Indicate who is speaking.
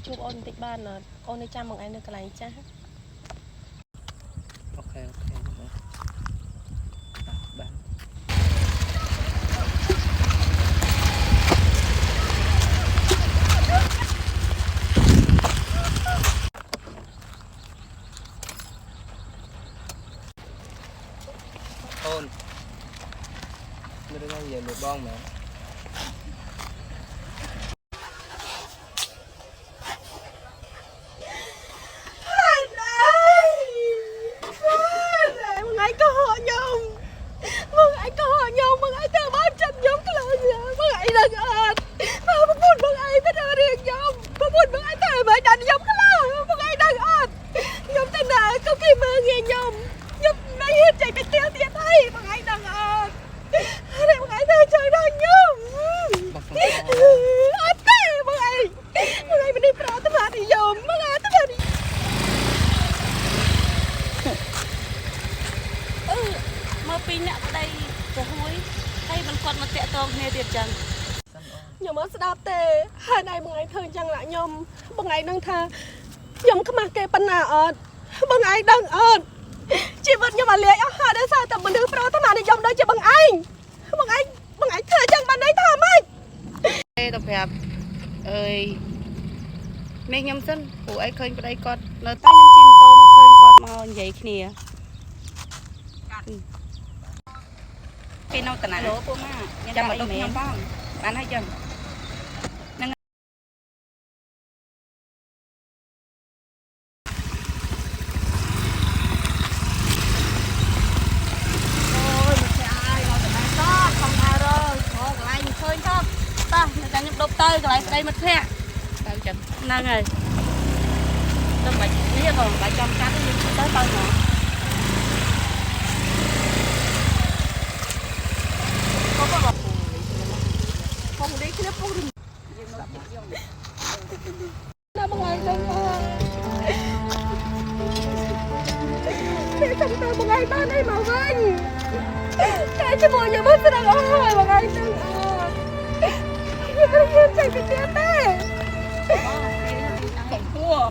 Speaker 1: ទៅជួបអូនបន្តិចបានអត់អូននៅចាំបងឯងនៅកន្លែងចាស់
Speaker 2: អូខេអូខេបានអូនមានរឿងនិយាយមួយបងមែន
Speaker 1: មកពីអ្នកប្តីទៅហួយហើយមិនគាត់មកតាក់ទងគ្នាទៀតចឹងខ្ញុំអត់ស្ដាប់ទេហើយណៃបងឯងធ្វើចឹងឡាខ្ញុំបងឯងដឹងថាខ្ញុំខ្មាស់គេប៉ុណ្ណាអត់បងឯងដឹងអត់ជីវិតខ្ញុំអាលាយអស់ហើយដោយសារតែមនុស្សប្រុសថ្មនិយមដូចជាបងឯងធ្វើចឹងបានន័យថាម៉េចទេទៅប្រាប់អើយនេះខ្ញុំសិនព្រោះអីឃើញប្តីគាត់នៅតែខ្ញុំជិះម៉ូតូមកឃើញគាត់មកនិយាយគ្នាគេនៅតាណាឡូពូម៉ាចាំមកដល់ខ្ញុំផងបានហើយចឹងនឹងអូយមកឆ្អាយមកតាណាតខំថារើកន្លែងឃើញទៅតោះខ្ញុំដប់ទៅកន្លែងស្ដីមិត្តភក្តិទៅចឹងហ្នឹងហើយទៅបាច់នេះក៏បាច់ចំកាត់ទៅទៅមកkhông đi cái lớp không đi nó bằng ai đâu cái thằng tao bằng ai ba đây mà vinh cái chứ bộ giờ mất ra ôi bằng ai đâu cái chạy cái tía tê không thua